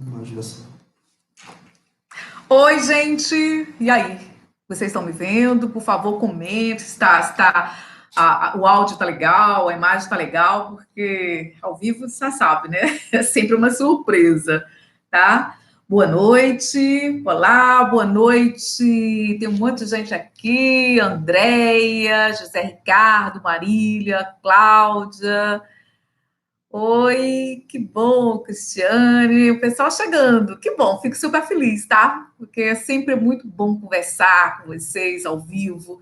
Imagina só. Oi, gente! E aí? Vocês estão me vendo? Por favor, comente se o áudio está legal, a imagem está legal, porque ao vivo você já sabe, né? É sempre uma surpresa, tá? Boa noite, olá, boa noite. Tem um monte de gente aqui: Andréia, José Ricardo, Marília, Cláudia. Oi, que bom, Cristiane, o pessoal chegando, que bom, fico super feliz, tá? Porque é sempre muito bom conversar com vocês ao vivo.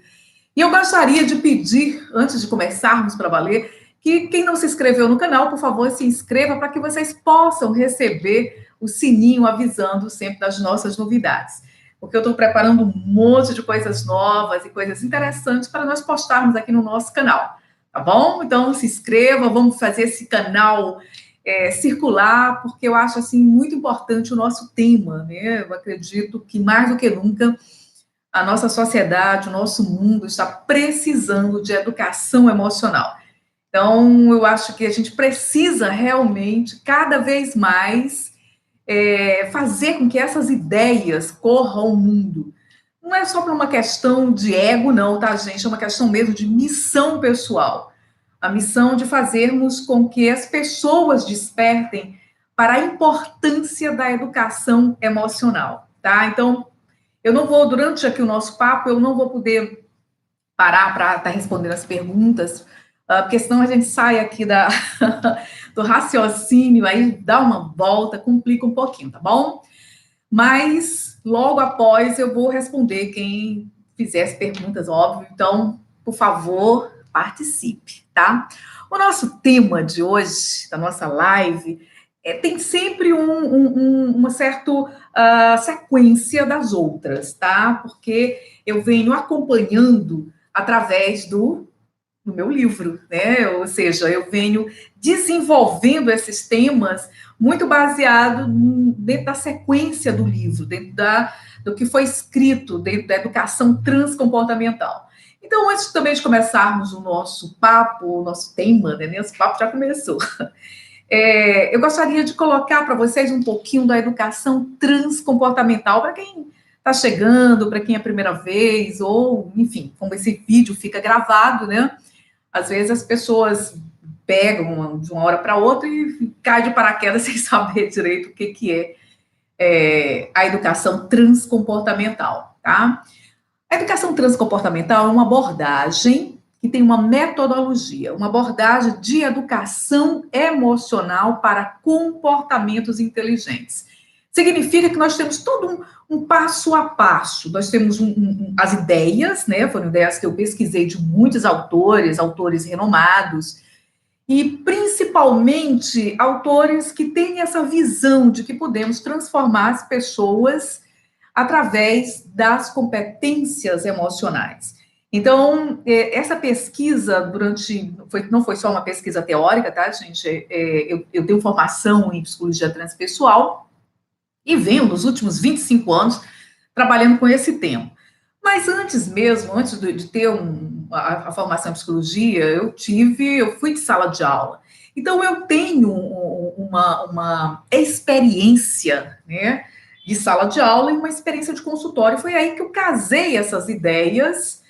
E eu gostaria de pedir, antes de começarmos para valer, que quem não se inscreveu no canal, por favor, se inscreva para que vocês possam receber o sininho avisando sempre das nossas novidades. Porque eu estou preparando um monte de coisas novas e coisas interessantes para nós postarmos aqui no nosso canal. Tá bom? Então se inscreva, vamos fazer esse canal circular, porque eu acho assim muito importante o nosso tema, né? Eu acredito que mais do que nunca a nossa sociedade, o nosso mundo está precisando de educação emocional. Então, eu acho que a gente precisa realmente, cada vez mais, fazer com que essas ideias corram o mundo. Não é só por uma questão de ego, não, tá, gente? É uma questão mesmo de missão pessoal. A missão de fazermos com que as pessoas despertem para a importância da educação emocional, tá? Então, eu não vou, durante aqui o nosso papo, eu não vou poder parar para estar respondendo as perguntas, porque senão a gente sai aqui do raciocínio, aí dá uma volta, complica um pouquinho, tá bom? Mas logo após eu vou responder quem fizer as perguntas, óbvio. Então, por favor, participe, tá? O nosso tema de hoje, da nossa live, tem sempre uma certa sequência das outras, tá? Porque eu venho acompanhando através do meu livro, né? Ou seja, eu venho desenvolvendo esses temas muito baseado dentro da sequência do livro, do que foi escrito, dentro da educação transcomportamental. Então, antes também de começarmos o nosso papo, o nosso tema, né? Nosso papo já começou. Eu gostaria de colocar para vocês um pouquinho da educação transcomportamental, para quem está chegando, para quem é a primeira vez, ou, enfim, como esse vídeo fica gravado, né? Às vezes as pessoas pegam de uma hora para outra e caem de paraquedas sem saber direito o que é a educação transcomportamental, tá? A educação transcomportamental é uma abordagem que tem uma metodologia, uma abordagem de educação emocional para comportamentos inteligentes. Significa que nós temos todo um passo a passo, nós temos as ideias, né? Foram ideias que eu pesquisei de muitos autores renomados, e principalmente autores que têm essa visão de que podemos transformar as pessoas através das competências emocionais. Então, essa pesquisa não foi só uma pesquisa teórica, tá, gente? Eu tenho formação em psicologia transpessoal e venho nos últimos 25 anos trabalhando com esse tema. Mas antes de ter a formação em psicologia, eu fui de sala de aula. Então, eu tenho uma experiência, né, de sala de aula e uma experiência de consultório. Foi aí que eu casei essas ideias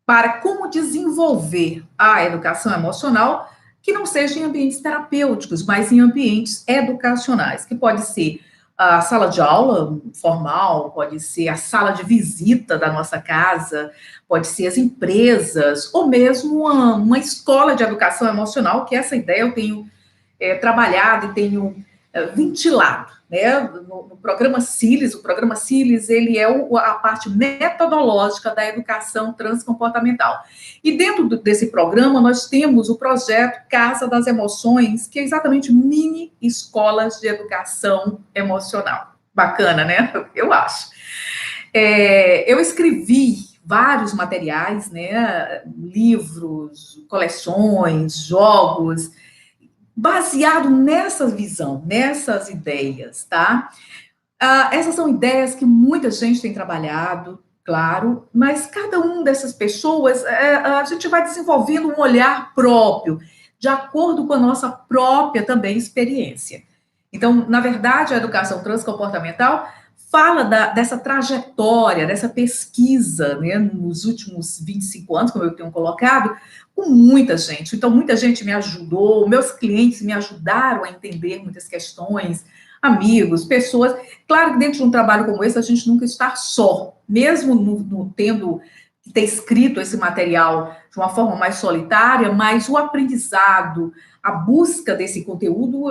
para como desenvolver a educação emocional que não seja em ambientes terapêuticos, mas em ambientes educacionais, que pode ser a sala de aula formal, pode ser a sala de visita da nossa casa, pode ser as empresas, ou mesmo uma escola de educação emocional, que essa ideia eu tenho trabalhado e tenho ventilado, né? No programa CILES, o programa CILES, ele é a parte metodológica da educação transcomportamental. E dentro desse programa, nós temos o projeto Casa das Emoções, que é exatamente mini escolas de educação emocional. Bacana, né? Eu acho. Eu escrevi vários materiais, né? Livros, coleções, jogos, baseado nessa visão, nessas ideias, tá? Essas são ideias que muita gente tem trabalhado, claro, mas cada uma dessas pessoas, a gente vai desenvolvendo um olhar próprio, de acordo com a nossa própria também experiência. Então, na verdade, a educação transcomportamental fala dessa trajetória, dessa pesquisa, né, nos últimos 25 anos, como eu tenho colocado, com muita gente. Então, muita gente me ajudou, meus clientes me ajudaram a entender muitas questões, amigos, pessoas. Claro que dentro de um trabalho como esse, a gente nunca está só, mesmo no tendo que ter escrito esse material de uma forma mais solitária, mas o aprendizado, a busca desse conteúdo,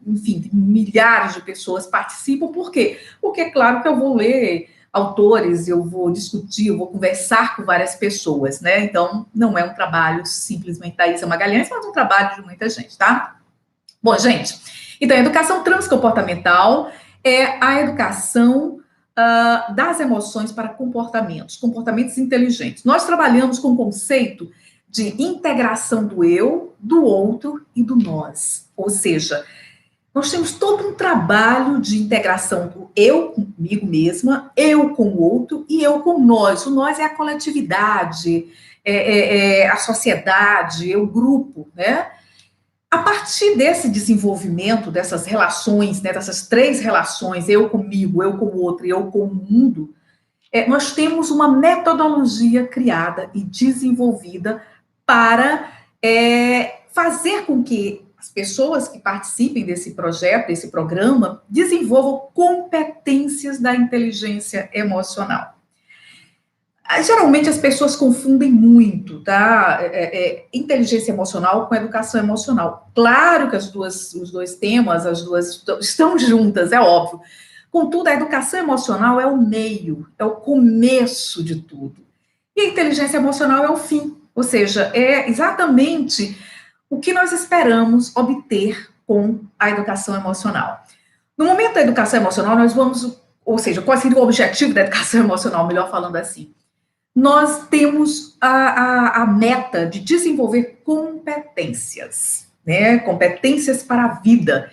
enfim, milhares de pessoas participam. Por quê? Porque é claro que eu vou ler autores, eu vou discutir, eu vou conversar com várias pessoas, né? Então, não é um trabalho simplesmente da Isa Magalhães, mas um trabalho de muita gente, tá? Bom, gente, então, a educação transcomportamental é a educação das emoções para comportamentos inteligentes. Nós trabalhamos com o conceito de integração do eu, do outro e do nós. Ou seja, nós temos todo um trabalho de integração do eu comigo mesma, eu com o outro e eu com nós. O nós é a coletividade, a sociedade, é o grupo, né? A partir desse desenvolvimento, dessas relações, né, dessas três relações, eu comigo, eu com o outro e eu com o mundo, nós temos uma metodologia criada e desenvolvida para fazer com que as pessoas que participem desse projeto, desse programa, desenvolvam competências da inteligência emocional. Geralmente as pessoas confundem muito, tá? Inteligência emocional com educação emocional. Claro que os dois temas, as duas estão juntas, é óbvio. Contudo, a educação emocional é o meio, é o começo de tudo. E a inteligência emocional é o fim, ou seja, é exatamente o que nós esperamos obter com a educação emocional. No momento da educação emocional, nós vamos, ou seja, qual seria o objetivo da educação emocional, melhor falando assim? Nós temos a meta de desenvolver competências, né? Competências para a vida.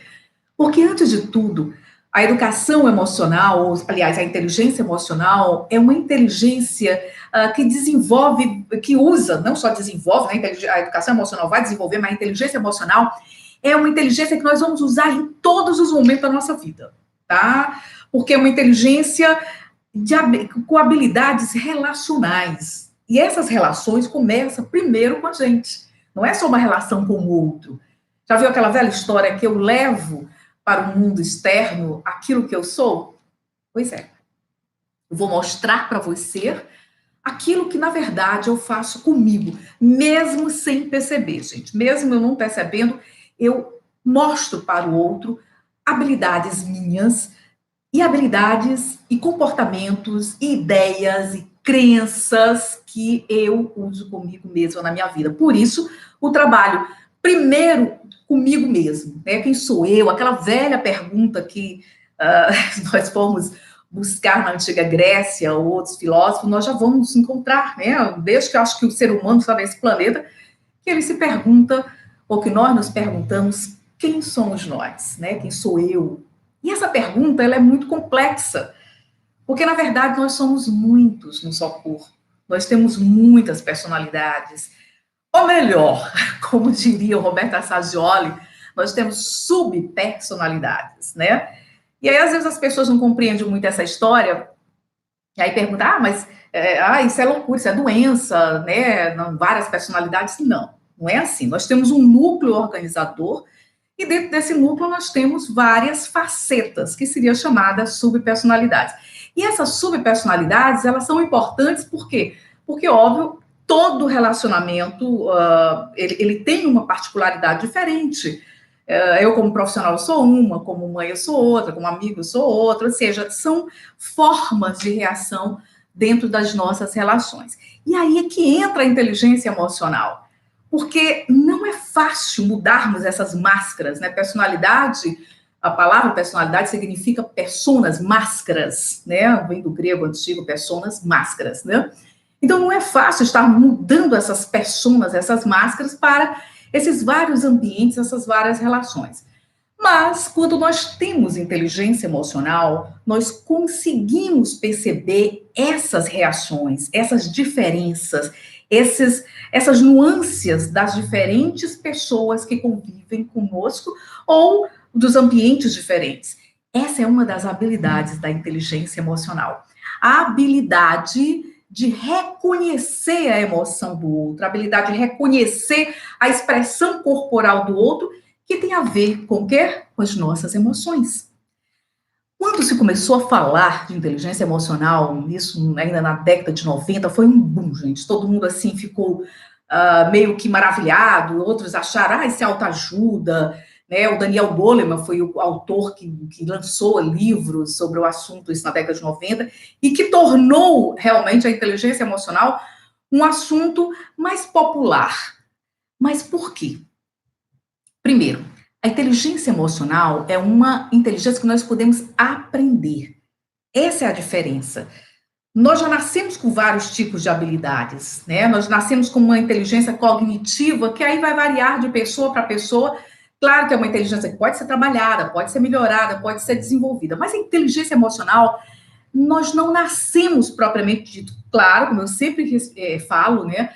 Porque, antes de tudo, a educação emocional, ou, aliás, a inteligência emocional, é uma inteligência que desenvolve, que usa, não só desenvolve, né? A educação emocional vai desenvolver, mas a inteligência emocional é uma inteligência que nós vamos usar em todos os momentos da nossa vida, tá? Porque é uma inteligência com habilidades relacionais. E essas relações começam primeiro com a gente. Não é só uma relação com o outro. Já viu aquela velha história que eu levo para o mundo externo aquilo que eu sou? Pois é. Eu vou mostrar para você aquilo que, na verdade, eu faço comigo, mesmo sem perceber, gente. Mesmo eu não percebendo, eu mostro para o outro habilidades minhas, e habilidades, e comportamentos, e ideias, e crenças que eu uso comigo mesma na minha vida. Por isso, o trabalho, primeiro, comigo mesmo, né? Quem sou eu? Aquela velha pergunta que nós fomos buscar na antiga Grécia ou outros filósofos, nós já vamos encontrar, né? Desde que eu acho que o ser humano está nesse planeta, que ele se pergunta, ou que nós nos perguntamos, quem somos nós, né? Quem sou eu? E essa pergunta, ela é muito complexa, porque, na verdade, nós somos muitos no só corpo. Nós temos muitas personalidades. Ou melhor, como diria o Roberto Assagioli, nós temos subpersonalidades, né? E aí, às vezes, as pessoas não compreendem muito essa história, e aí perguntam, mas isso é loucura, isso é doença, né? Não, várias personalidades. Não, não é assim. Nós temos um núcleo organizador, e dentro desse núcleo nós temos várias facetas, que seriam chamadas subpersonalidades. E essas subpersonalidades, elas são importantes por quê? Porque, óbvio, todo relacionamento, ele tem uma particularidade diferente. Eu, como profissional, sou uma, como mãe eu sou outra, como amigo eu sou outra, ou seja, são formas de reação dentro das nossas relações. E aí é que entra a inteligência emocional. Porque não é fácil mudarmos essas máscaras, né? Personalidade, a palavra personalidade significa personas, máscaras, né? Vem do grego antigo, personas, máscaras, né? Então não é fácil estar mudando essas personas, essas máscaras para esses vários ambientes, essas várias relações. Mas, quando nós temos inteligência emocional, nós conseguimos perceber essas reações, essas diferenças, essas nuances das diferentes pessoas que convivem conosco, ou dos ambientes diferentes. Essa é uma das habilidades da inteligência emocional. A habilidade de reconhecer a emoção do outro, a habilidade de reconhecer a expressão corporal do outro, que tem a ver com o quê? Com as nossas emoções. Quando se começou a falar de inteligência emocional, isso ainda na década de 90, foi um boom, gente. Todo mundo, assim, ficou meio que maravilhado, outros acharam, isso é autoajuda, né? O Daniel Goleman foi o autor que lançou livros sobre o assunto, isso na década de 90, e que tornou realmente a inteligência emocional um assunto mais popular. Mas por quê? Primeiro, a inteligência emocional é uma inteligência que nós podemos aprender. Essa é a diferença. Nós já nascemos com vários tipos de habilidades, né? Nós nascemos com uma inteligência cognitiva que aí vai variar de pessoa para pessoa. Claro que é uma inteligência que pode ser trabalhada, pode ser melhorada, pode ser desenvolvida, mas a inteligência emocional, nós não nascemos propriamente dito. Claro, como eu sempre falo, né?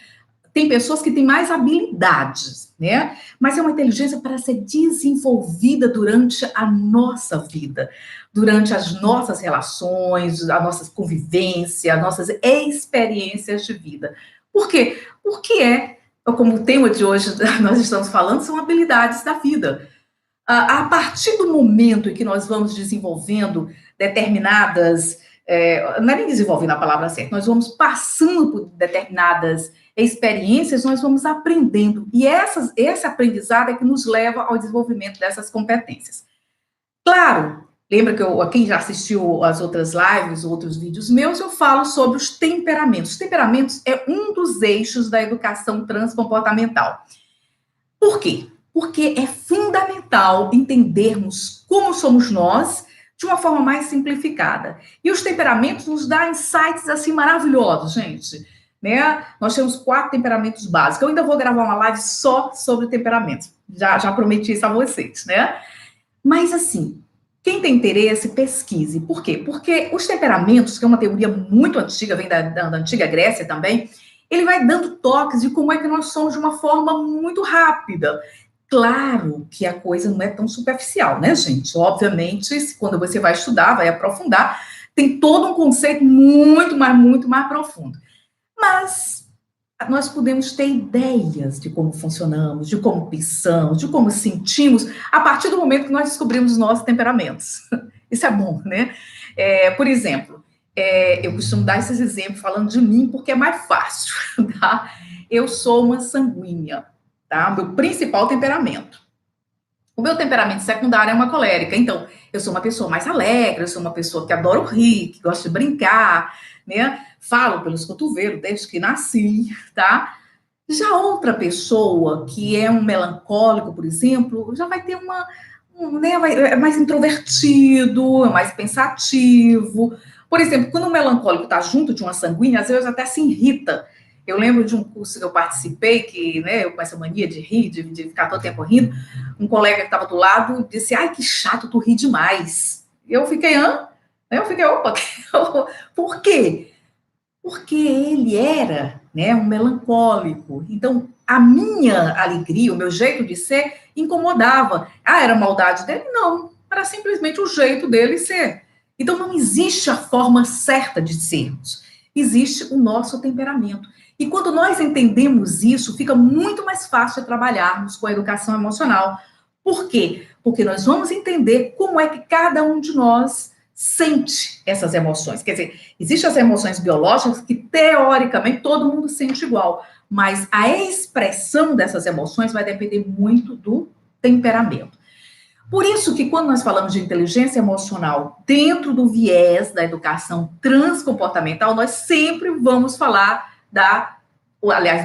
Tem pessoas que têm mais habilidades, né? Mas é uma inteligência para ser desenvolvida durante a nossa vida, durante as nossas relações, a nossa convivência, as nossas experiências de vida. Por quê? Porque como o tema de hoje nós estamos falando, são habilidades da vida. A partir do momento em que nós vamos desenvolvendo determinadas, não é nem desenvolvendo a palavra certa, nós vamos passando por determinadas experiências, nós vamos aprendendo. E esse aprendizado é que nos leva ao desenvolvimento dessas competências. Claro, lembra que quem já assistiu as outras lives, outros vídeos meus, eu falo sobre os temperamentos. Os temperamentos é um dos eixos da educação transcomportamental. Por quê? Porque é fundamental entendermos como somos nós de uma forma mais simplificada. E os temperamentos nos dão insights assim maravilhosos, gente. Né? Nós temos 4 temperamentos básicos. Eu ainda vou gravar uma live só sobre temperamentos. Já prometi isso a vocês, né? Mas assim, quem tem interesse, pesquise. Por quê? Porque os temperamentos, que é uma teoria muito antiga, vem da antiga Grécia também, ele vai dando toques de como é que nós somos de uma forma muito rápida. Claro que a coisa não é tão superficial, né, gente? Obviamente, quando você vai estudar, vai aprofundar, tem todo um conceito muito mais profundo. Mas nós podemos ter ideias de como funcionamos, de como pensamos, de como sentimos, a partir do momento que nós descobrimos os nossos temperamentos. Isso é bom, né? Por exemplo, eu costumo dar esses exemplos falando de mim, porque é mais fácil, tá? Eu sou uma sanguínea, tá? Meu principal temperamento. O meu temperamento secundário é uma colérica, então eu sou uma pessoa mais alegre, eu sou uma pessoa que adoro rir, que gosta de brincar, né? Falo pelos cotovelos desde que nasci, tá? Já outra pessoa que é um melancólico, por exemplo, já vai ter é mais introvertido, é mais pensativo. Por exemplo, quando o melancólico está junto de uma sanguínea, às vezes até se irrita. Eu lembro de um curso que eu participei, que, né, eu com essa mania de rir, de ficar todo tempo rindo, um colega que estava do lado disse, ai, que chato, tu ri demais. Eu fiquei, opa, por quê? Porque ele era, né, um melancólico. Então, a minha alegria, o meu jeito de ser, incomodava. Era maldade dele? Não, era simplesmente o jeito dele ser. Então, não existe a forma certa de sermos. Existe o nosso temperamento. E quando nós entendemos isso, fica muito mais fácil trabalharmos com a educação emocional. Por quê? Porque nós vamos entender como é que cada um de nós sente essas emoções. Quer dizer, existem as emoções biológicas que, teoricamente, todo mundo sente igual, mas a expressão dessas emoções vai depender muito do temperamento. Por isso que, quando nós falamos de inteligência emocional dentro do viés da educação transcomportamental, nós sempre vamos falar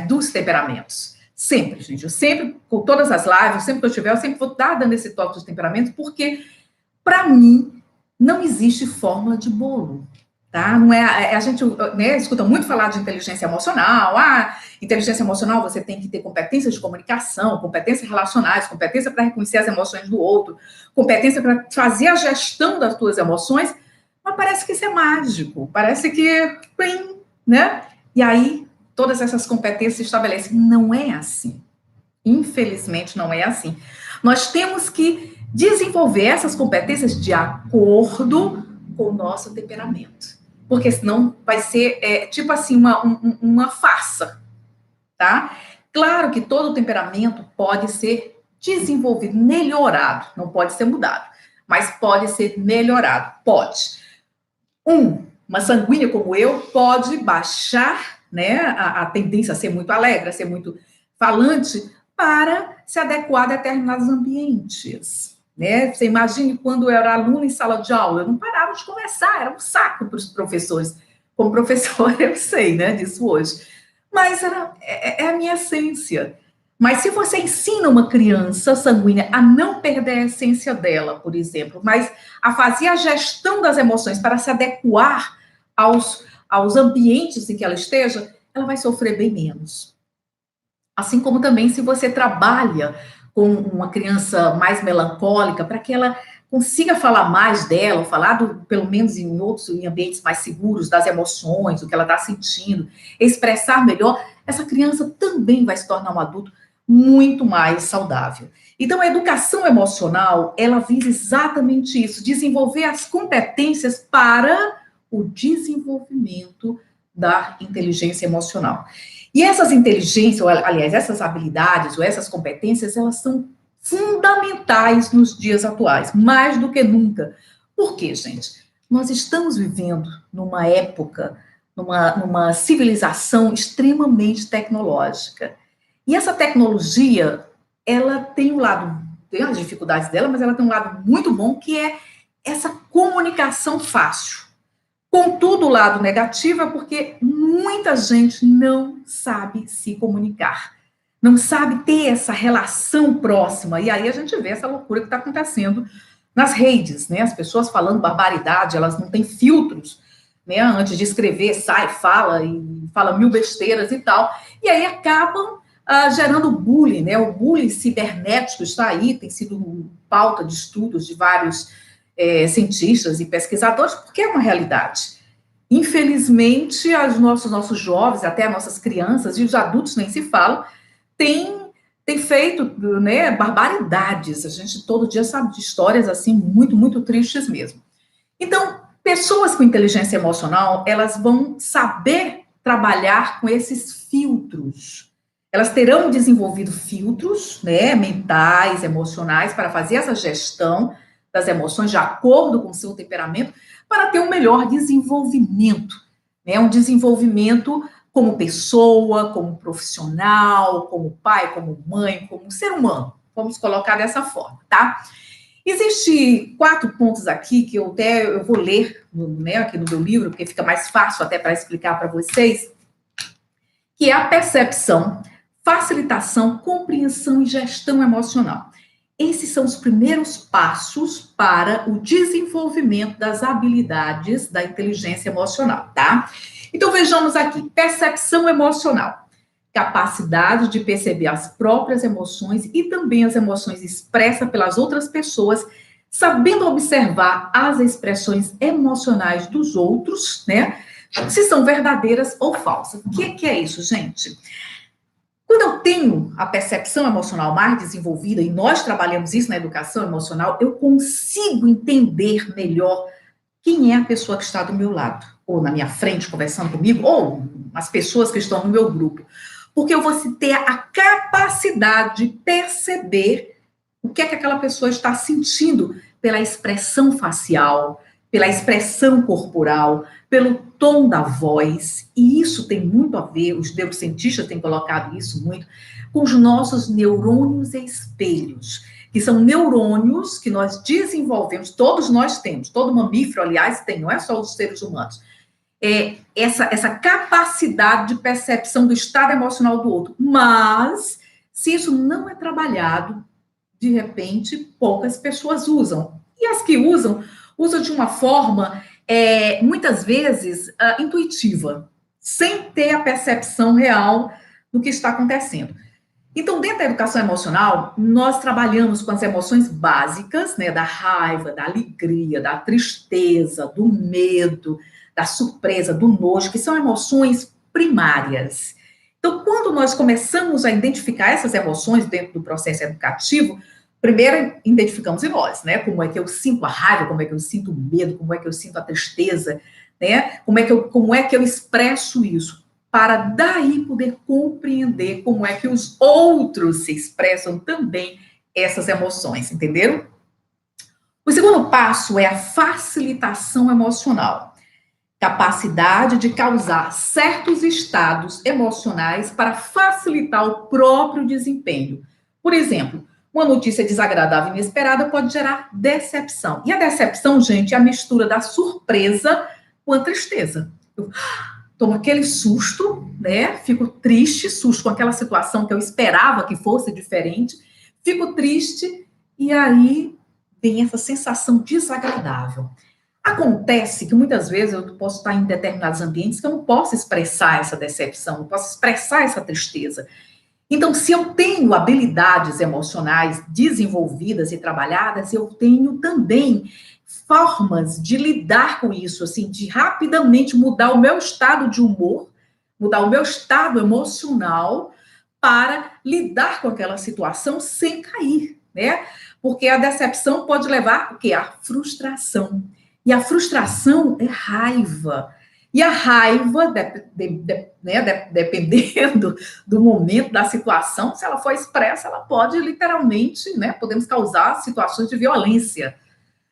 dos temperamentos. Sempre, gente. Eu sempre, com todas as lives, sempre que eu tiver, eu sempre vou estar dando esse toque dos temperamentos, porque, para mim, não existe fórmula de bolo, tá? Não é, a gente, né, escuta muito falar de inteligência emocional. Inteligência emocional você tem que ter competências de comunicação, competências relacionais, competência para reconhecer as emoções do outro, competência para fazer a gestão das tuas emoções, mas parece que isso é mágico, parece que, né? E aí, todas essas competências se estabelecem. Não é assim. Infelizmente, não é assim. Nós temos que desenvolver essas competências de acordo com o nosso temperamento. Porque senão vai ser, tipo assim, uma farsa, tá? Claro que todo temperamento pode ser desenvolvido, melhorado, não pode ser mudado, mas pode ser melhorado, pode. Uma sanguínea como eu pode baixar, né, a tendência a ser muito alegre, a ser muito falante, para se adequar a determinados ambientes. Né? Você imagine quando eu era aluna em sala de aula, eu não parava de conversar, era um saco para os professores. Como professor, eu sei, né, disso hoje. Mas é a minha essência. Mas se você ensina uma criança sanguínea a não perder a essência dela, por exemplo, mas a fazer a gestão das emoções para se adequar aos ambientes em que ela esteja, ela vai sofrer bem menos. Assim como também se você trabalha com uma criança mais melancólica, para que ela consiga falar mais dela, pelo menos em ambientes mais seguros, das emoções, o que ela está sentindo, expressar melhor, essa criança também vai se tornar um adulto muito mais saudável. Então, a educação emocional, ela visa exatamente isso, desenvolver as competências para o desenvolvimento da inteligência emocional. E essas inteligências, ou, aliás, essas habilidades ou essas competências, elas são fundamentais nos dias atuais, mais do que nunca. Por quê, gente? Nós estamos vivendo numa época, numa civilização extremamente tecnológica. E essa tecnologia, ela tem um lado, tem as dificuldades dela, mas ela tem um lado muito bom, que é essa comunicação fácil. Contudo, o lado negativo é porque muita gente não sabe se comunicar, não sabe ter essa relação próxima. E aí a gente vê essa loucura que está acontecendo nas redes, né? As pessoas falando barbaridade, elas não têm filtros, né? Antes de escrever, sai, fala mil besteiras e tal. E aí acabam gerando bullying, né? O bullying cibernético está aí, tem sido pauta de estudos de vários cientistas e pesquisadores, porque é uma realidade. Infelizmente, os nossos jovens, até as nossas crianças e os adultos nem se falam, têm feito, né, barbaridades. A gente todo dia sabe de histórias assim muito, muito tristes mesmo. Então, pessoas com inteligência emocional, elas vão saber trabalhar com esses filtros. Elas terão desenvolvido filtros, né, mentais, emocionais, para fazer essa gestão das emoções de acordo com o seu temperamento, para ter um melhor desenvolvimento, né? Um desenvolvimento como pessoa, como profissional, como pai, como mãe, como ser humano. Vamos colocar dessa forma, tá? Existem 4 pontos aqui que eu vou ler, né, aqui no meu livro, porque fica mais fácil até para explicar para vocês, que é a percepção, facilitação, compreensão e gestão emocional. Esses são os primeiros passos para o desenvolvimento das habilidades da inteligência emocional, tá? Então, vejamos aqui, percepção emocional. Capacidade de perceber as próprias emoções e também as emoções expressas pelas outras pessoas, sabendo observar as expressões emocionais dos outros, né? Se são verdadeiras ou falsas. O que é isso, gente? Quando eu tenho a percepção emocional mais desenvolvida, e nós trabalhamos isso na educação emocional, eu consigo entender melhor quem é a pessoa que está do meu lado, ou na minha frente, conversando comigo, ou as pessoas que estão no meu grupo. Porque eu vou ter a capacidade de perceber o que é que aquela pessoa está sentindo pela expressão facial, pela expressão corporal, pelo tom da voz, e isso tem muito a ver, os neurocientistas têm colocado isso muito, com os nossos neurônios espelhos, que são neurônios que nós desenvolvemos, todos nós temos, todo mamífero, aliás, tem, não é só os seres humanos, essa capacidade de percepção do estado emocional do outro, mas se isso não é trabalhado, de repente, poucas pessoas usam, e as que usam de uma forma, muitas vezes, intuitiva, sem ter a percepção real do que está acontecendo. Então, dentro da educação emocional, nós trabalhamos com as emoções básicas, né, da raiva, da alegria, da tristeza, do medo, da surpresa, do nojo, que são emoções primárias. Então, quando nós começamos a identificar essas emoções dentro do processo educativo, primeiro identificamos em nós, né? Como é que eu sinto a raiva, como é que eu sinto o medo, como é que eu sinto a tristeza, né? Como é que eu expresso isso? Para daí poder compreender como é que os outros se expressam também essas emoções, entenderam? O segundo passo é a facilitação emocional, capacidade de causar certos estados emocionais para facilitar o próprio desempenho. Por exemplo, uma notícia desagradável e inesperada pode gerar decepção. E a decepção, gente, é a mistura da surpresa com a tristeza. Eu tomo aquele susto, né? Fico triste, susto com aquela situação que eu esperava que fosse diferente, fico triste e aí vem essa sensação desagradável. Acontece que muitas vezes eu posso estar em determinados ambientes que eu não posso expressar essa decepção, não posso expressar essa tristeza. Então, se eu tenho habilidades emocionais desenvolvidas e trabalhadas, eu tenho também formas de lidar com isso, assim, de rapidamente mudar o meu estado de humor, mudar o meu estado emocional para lidar com aquela situação sem cair, né? Porque a decepção pode levar o quê? A frustração. E a frustração é raiva. E a raiva, dependendo do momento, da situação, se ela for expressa, ela pode literalmente, né? Podemos causar situações de violência,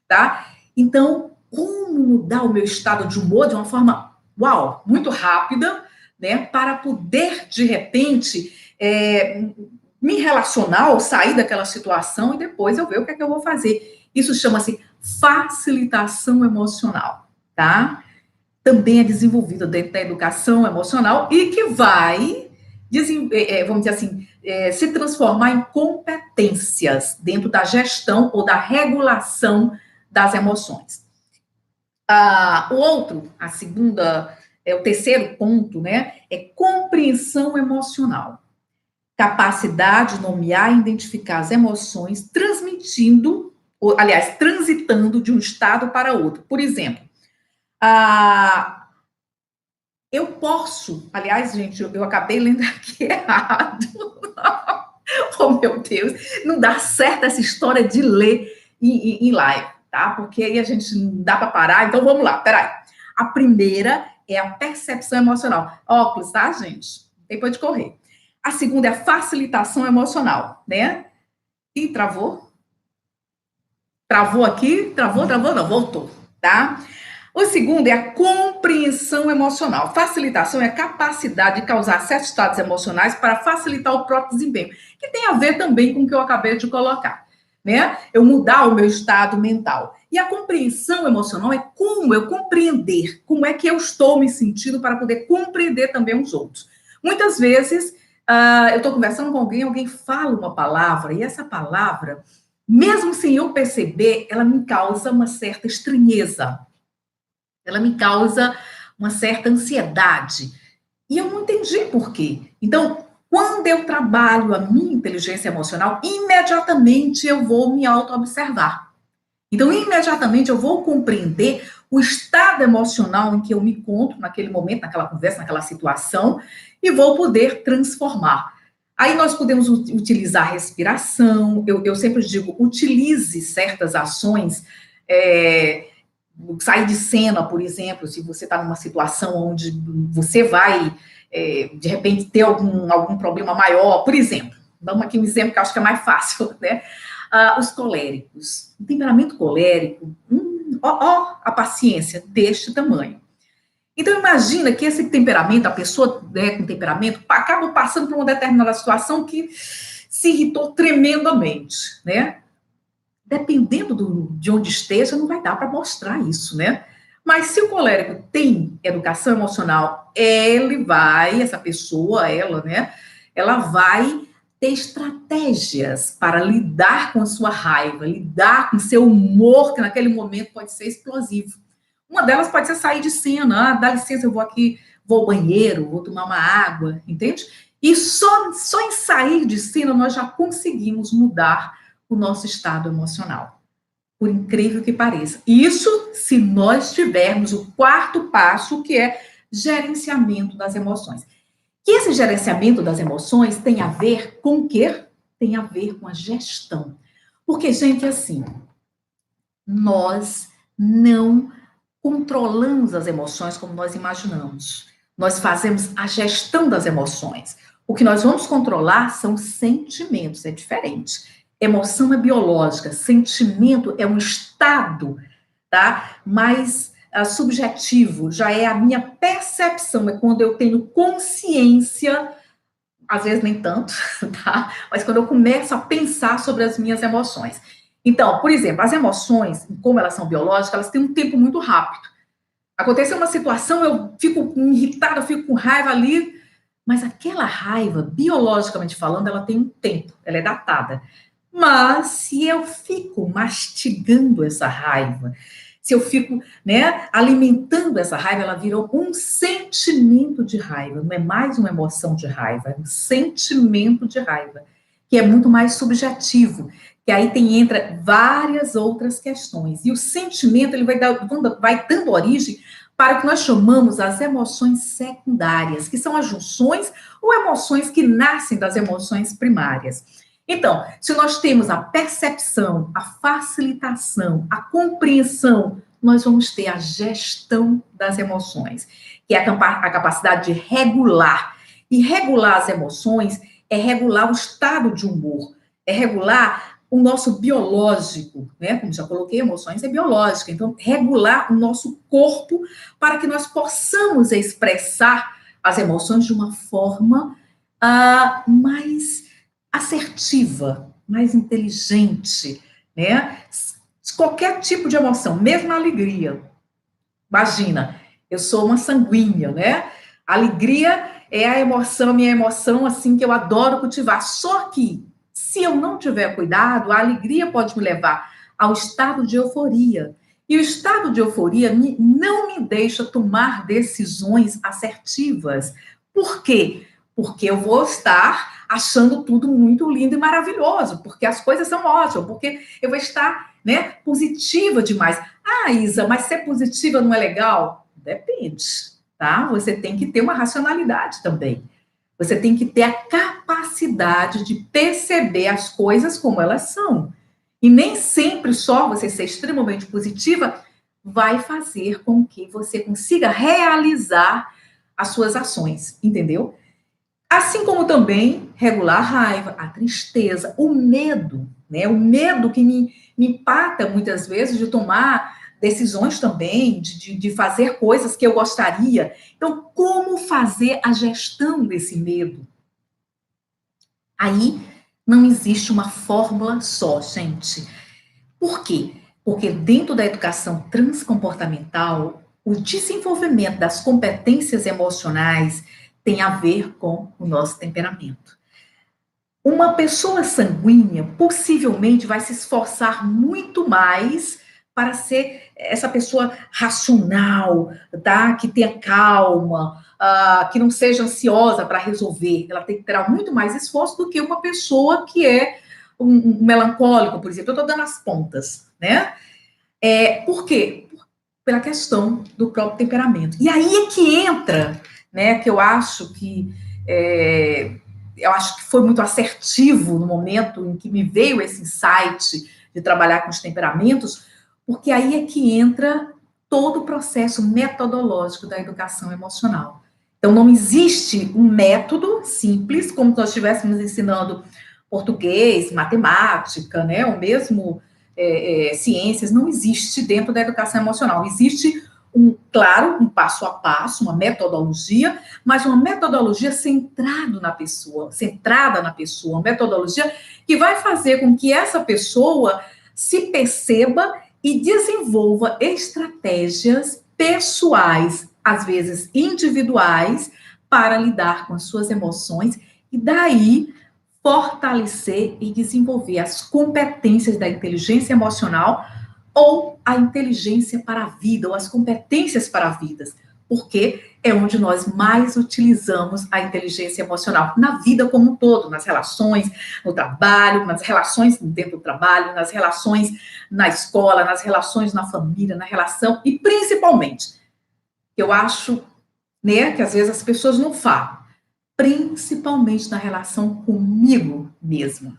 tá? Então, como mudar o meu estado de humor de uma forma, uau, muito rápida, né? Para poder, de repente, me relacionar ou sair daquela situação e depois eu ver o que é que eu vou fazer. Isso chama-se facilitação emocional, tá? Também é desenvolvida dentro da educação emocional e que vai, vamos dizer assim, se transformar em competências dentro da gestão ou da regulação das emoções. O terceiro ponto, né, é compreensão emocional. Capacidade de nomear e identificar as emoções, transitando de um estado para outro. Por exemplo, eu posso, aliás, gente, eu acabei lendo aqui errado. Oh, meu Deus, não dá certo essa história de ler em live, tá? Porque aí a gente não dá para parar. Então vamos lá, peraí. A primeira é a percepção emocional. Óculos, tá, gente? Depois de correr. A segunda é a facilitação emocional, né? E travou? Travou aqui? Travou, não, voltou, tá? O segundo é a compreensão emocional. Facilitação é a capacidade de causar certos estados emocionais para facilitar o próprio desempenho, que tem a ver também com o que eu acabei de colocar, né? Eu mudar o meu estado mental. E a compreensão emocional é como eu compreender, como é que eu estou me sentindo para poder compreender também os outros. Muitas vezes, eu estou conversando com alguém fala uma palavra, e essa palavra, mesmo sem eu perceber, ela me causa uma certa estranheza. Ela me causa uma certa ansiedade. E eu não entendi por quê. Então, quando eu trabalho a minha inteligência emocional, imediatamente eu vou me auto-observar. Então, imediatamente eu vou compreender o estado emocional em que eu me encontro naquele momento, naquela conversa, naquela situação, e vou poder transformar. Aí nós podemos utilizar a respiração, eu sempre digo, utilize certas ações, sair de cena, por exemplo, se você está numa situação onde você vai, de repente, ter algum problema maior, por exemplo, damos aqui um exemplo que eu acho que é mais fácil, né? Os coléricos, o temperamento colérico, a paciência deste tamanho. Então, imagina que esse temperamento, a pessoa, né, com temperamento, acaba passando por uma determinada situação que se irritou tremendamente, né? Dependendo de onde esteja, não vai dar para mostrar isso, né? Mas se o colérico tem educação emocional, essa pessoa, né? Ela vai ter estratégias para lidar com a sua raiva, lidar com o seu humor, que naquele momento pode ser explosivo. Uma delas pode ser sair de cena, dá licença, eu vou aqui, vou ao banheiro, vou tomar uma água, entende? E só em sair de cena nós já conseguimos mudar o nosso estado emocional, por incrível que pareça. Isso se nós tivermos o quarto passo, que é gerenciamento das emoções. Que esse gerenciamento das emoções tem a ver com o quê? Tem a ver com a gestão. Porque, gente, assim, nós não controlamos as emoções como nós imaginamos. Nós fazemos a gestão das emoções. O que nós vamos controlar são sentimentos, é diferente. Emoção é biológica, sentimento é um estado, tá? Mais subjetivo, já é a minha percepção, é quando eu tenho consciência, às vezes nem tanto, tá? Mas quando eu começo a pensar sobre as minhas emoções. Então, por exemplo, as emoções, como elas são biológicas, elas têm um tempo muito rápido. Aconteceu uma situação, eu fico irritada, eu fico com raiva ali, mas aquela raiva, biologicamente falando, ela tem um tempo, ela é datada. Mas se eu fico mastigando essa raiva, se eu fico, né, alimentando essa raiva, ela virou um sentimento de raiva, não é mais uma emoção de raiva, é um sentimento de raiva, que é muito mais subjetivo, que aí entra várias outras questões. E o sentimento, ele vai dando origem para o que nós chamamos as emoções secundárias, que são as junções ou emoções que nascem das emoções primárias. Então, se nós temos a percepção, a facilitação, a compreensão, nós vamos ter a gestão das emoções, que é a capacidade de regular. E regular as emoções é regular o estado de humor, é regular o nosso biológico, né? Como já coloquei, emoções é biológica. Então, regular o nosso corpo para que nós possamos expressar as emoções de uma forma mais assertiva, mais inteligente, né? Qualquer tipo de emoção, mesmo a alegria. Imagina, eu sou uma sanguínea, né? A alegria é a emoção, a minha emoção, assim, que eu adoro cultivar. Só que, se eu não tiver cuidado, a alegria pode me levar ao estado de euforia. E o estado de euforia não me deixa tomar decisões assertivas. Por quê? Porque eu vou estar achando tudo muito lindo e maravilhoso, porque as coisas são ótimas, porque eu vou estar, né, positiva demais. Ah, Isa, mas ser positiva não é legal? Depende, tá? Você tem que ter uma racionalidade também. Você tem que ter a capacidade de perceber as coisas como elas são. E nem sempre só você ser extremamente positiva vai fazer com que você consiga realizar as suas ações, entendeu? Assim como também regular a raiva, a tristeza, o medo, né? O medo que me impacta muitas vezes de tomar decisões também, de fazer coisas que eu gostaria. Então, como fazer a gestão desse medo? Aí não existe uma fórmula só, gente. Por quê? Porque dentro da educação transcomportamental, o desenvolvimento das competências emocionais tem a ver com o nosso temperamento. Uma pessoa sanguínea possivelmente vai se esforçar muito mais para ser essa pessoa racional, tá? Que tenha calma, que não seja ansiosa para resolver. Ela tem que ter muito mais esforço do que uma pessoa que é um melancólico, por exemplo. Eu estou dando as pontas, né? Por quê? Pela questão do próprio temperamento. E aí é que entra, né? Que eu acho que foi muito assertivo no momento em que me veio esse insight de trabalhar com os temperamentos, porque aí é que entra todo o processo metodológico da educação emocional. Então, não existe um método simples, como se nós estivéssemos ensinando português, matemática, né, ou mesmo ciências, não existe dentro da educação emocional. Existe claro, um passo a passo, uma metodologia, mas uma metodologia centrada na pessoa, uma metodologia que vai fazer com que essa pessoa se perceba e desenvolva estratégias pessoais, às vezes individuais, para lidar com as suas emoções e daí fortalecer e desenvolver as competências da inteligência emocional ou a inteligência para a vida, ou as competências para a vida, porque é onde nós mais utilizamos a inteligência emocional, na vida como um todo, nas relações, no trabalho, nas relações dentro do trabalho, nas relações na escola, nas relações na família, na relação, e principalmente, eu acho, né, que às vezes as pessoas não falam, principalmente na relação comigo mesma.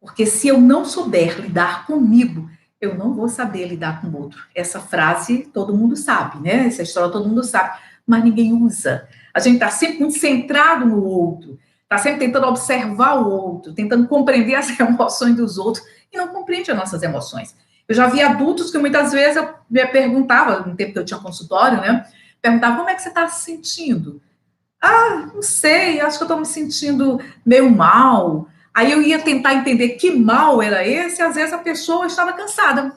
Porque se eu não souber lidar comigo, eu não vou saber lidar com o outro. Essa frase todo mundo sabe, né? Essa história todo mundo sabe, mas ninguém usa. A gente está sempre muito centrado no outro, está sempre tentando observar o outro, tentando compreender as emoções dos outros e não compreende as nossas emoções. Eu já vi adultos que muitas vezes eu me perguntava, no tempo que eu tinha consultório, né? Perguntava, como é que você está se sentindo? Ah, não sei, acho que eu estou me sentindo meio mal. Aí eu ia tentar entender que mal era esse, e às vezes a pessoa estava cansada,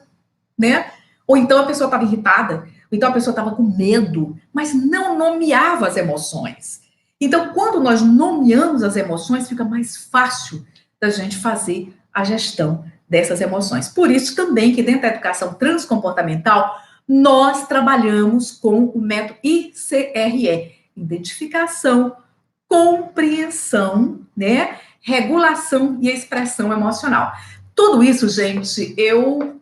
né? Ou então a pessoa estava irritada, ou então a pessoa estava com medo, mas não nomeava as emoções. Então, quando nós nomeamos as emoções, fica mais fácil da gente fazer a gestão dessas emoções. Por isso também que dentro da educação transcomportamental, nós trabalhamos com o método ICRE, identificação, compreensão, né? Regulação e expressão emocional. Tudo isso, gente, eu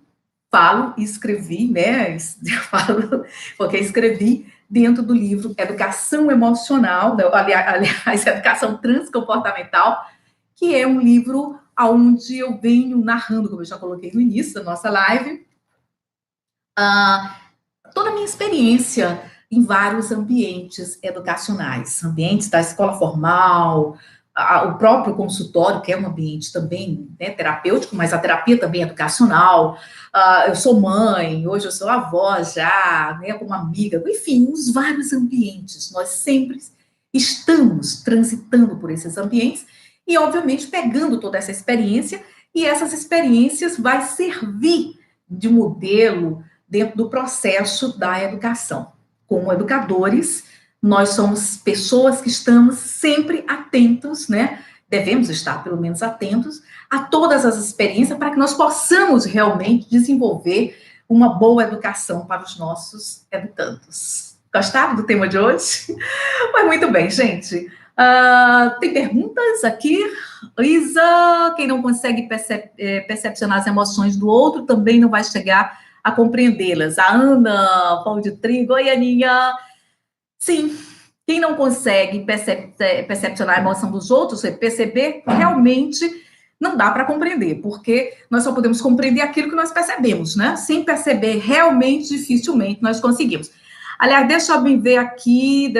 falo e escrevi, né? Eu falo porque escrevi dentro do livro Educação Emocional, aliás, Educação Transcomportamental, que é um livro onde eu venho narrando, como eu já coloquei no início da nossa live, toda a minha experiência em vários ambientes educacionais, ambientes da escola formal, o próprio consultório, que é um ambiente também, né, terapêutico, mas a terapia também é educacional. Eu sou mãe, hoje eu sou avó já, né, como amiga, enfim, os vários ambientes. Nós sempre estamos transitando por esses ambientes e, obviamente, pegando toda essa experiência, e essas experiências vai servir de modelo dentro do processo da educação. Como educadores, nós somos pessoas que estamos sempre atentos, né? Devemos estar, pelo menos, atentos a todas as experiências para que nós possamos realmente desenvolver uma boa educação para os nossos educandos. Gostaram do tema de hoje? Mas muito bem, gente. Tem perguntas aqui? Isa, quem não consegue percepcionar as emoções do outro também não vai chegar a compreendê-las. A Ana, pão de trigo, oi, Aninha. Sim, quem não consegue percepcionar a emoção dos outros, perceber, realmente não dá para compreender, porque nós só podemos compreender aquilo que nós percebemos, né? Sem perceber, realmente, dificilmente nós conseguimos. Aliás, deixa eu me ver aqui,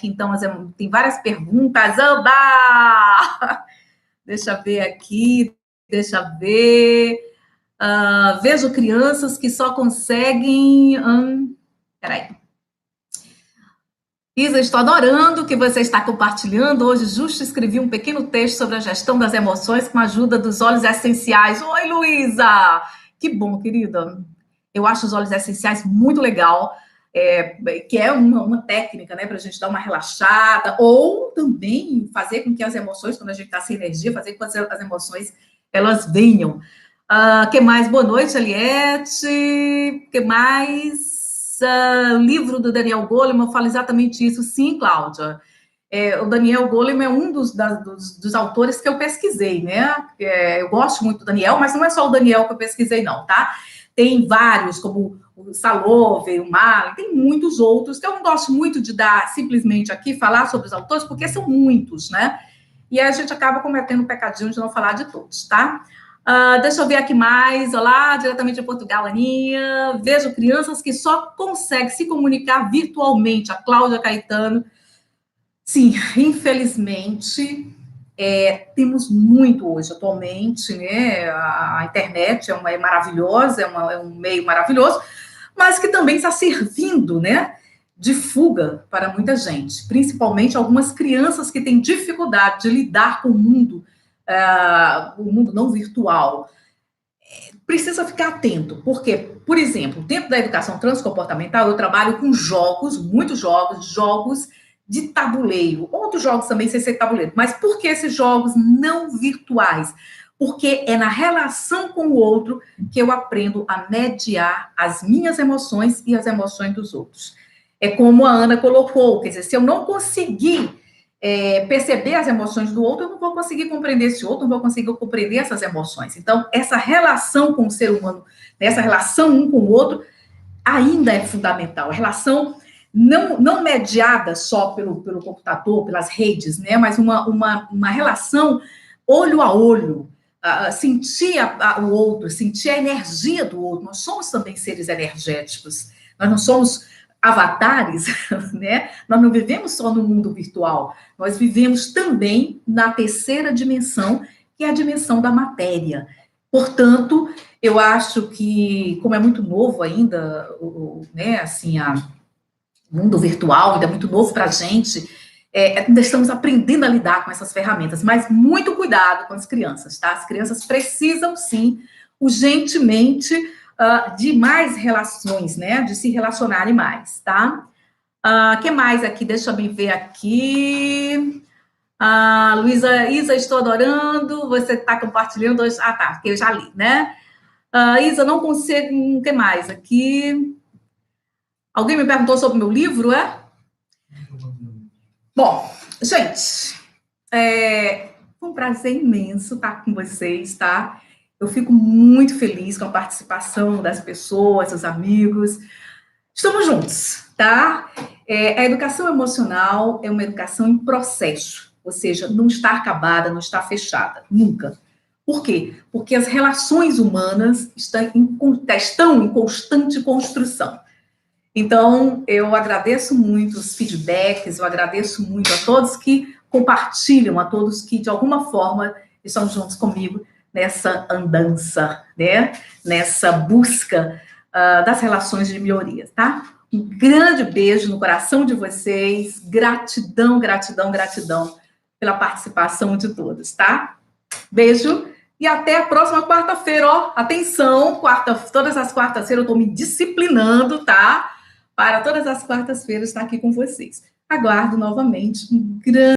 então, tem várias perguntas. Anda! Deixa eu ver aqui, vejo crianças que só conseguem... Peraí. Isa, estou adorando o que você está compartilhando. Hoje, justo escrevi um pequeno texto sobre a gestão das emoções com a ajuda dos óleos essenciais. Oi, Luísa! Que bom, querida. Eu acho os óleos essenciais muito legal, que é uma técnica, né, para a gente dar uma relaxada, ou também fazer com que as emoções, quando a gente está sem energia, fazer com que as emoções, elas venham. Que mais? Boa noite, Eliette. Que mais? Livro do Daniel Goleman fala exatamente isso. Sim, Cláudia. O Daniel Goleman é um dos autores que eu pesquisei, né? Eu gosto muito do Daniel, mas não é só o Daniel que eu pesquisei, não, tá? Tem vários, como o Salovey, o Marley, tem muitos outros, que eu não gosto muito de dar simplesmente aqui, falar sobre os autores, porque são muitos, né? E aí a gente acaba cometendo o pecadinho de não falar de todos, tá? Deixa eu ver aqui mais. Olá, diretamente de Portugal, Aninha. Vejo crianças que só conseguem se comunicar virtualmente. A Cláudia Caetano. Sim, infelizmente, temos muito hoje, atualmente, né? A internet é maravilhosa, é um meio maravilhoso, mas que também está servindo, né, de fuga para muita gente, principalmente algumas crianças que têm dificuldade de lidar com o mundo não virtual. Precisa ficar atento, porque, por exemplo, dentro da educação transcomportamental, eu trabalho com muitos jogos de tabuleiro, outros jogos também sem ser tabuleiro, mas por que esses jogos não virtuais? Porque é na relação com o outro que eu aprendo a mediar as minhas emoções e as emoções dos outros. É como a Ana colocou, quer dizer, se eu não conseguir perceber as emoções do outro, eu não vou conseguir compreender esse outro, não vou conseguir compreender essas emoções. Então, essa relação com o ser humano, essa relação um com o outro, ainda é fundamental. A relação não mediada só pelo computador, pelas redes, né, mas uma relação olho a olho, sentir o outro, sentir a energia do outro. Nós somos também seres energéticos. Nós não somos avatares, né? Nós não vivemos só no mundo virtual. Nós vivemos também na terceira dimensão, que é a dimensão da matéria. Portanto, eu acho que, como é muito novo ainda, né, assim, o mundo virtual ainda é muito novo para a gente, ainda estamos aprendendo a lidar com essas ferramentas, mas muito cuidado com as crianças, tá? As crianças precisam, sim, urgentemente, de mais relações, né? De se relacionarem mais, tá? Que mais aqui? Deixa eu ver aqui. Luísa, Isa, estou adorando. Você está compartilhando hoje. Tá, que eu já li, né? Isa, não consigo. O que mais aqui? Alguém me perguntou sobre o meu livro, é? Bom, gente, foi um prazer imenso estar com vocês, tá? Eu fico muito feliz com a participação das pessoas, dos amigos. Estamos juntos, tá? A educação emocional é uma educação em processo, ou seja, não está acabada, não está fechada, nunca. Por quê? Porque as relações humanas estão em constante construção. Então, eu agradeço muito os feedbacks, eu agradeço muito a todos que compartilham, a todos que, de alguma forma, estão juntos comigo nessa andança, né? Nessa busca das relações de melhoria, tá? Um grande beijo no coração de vocês, gratidão, gratidão, gratidão pela participação de todos, tá? Beijo e até a próxima quarta-feira, ó. Atenção, todas as quartas-feiras eu tô me disciplinando, tá? Para todas as quartas-feiras estar aqui com vocês. Aguardo novamente um grande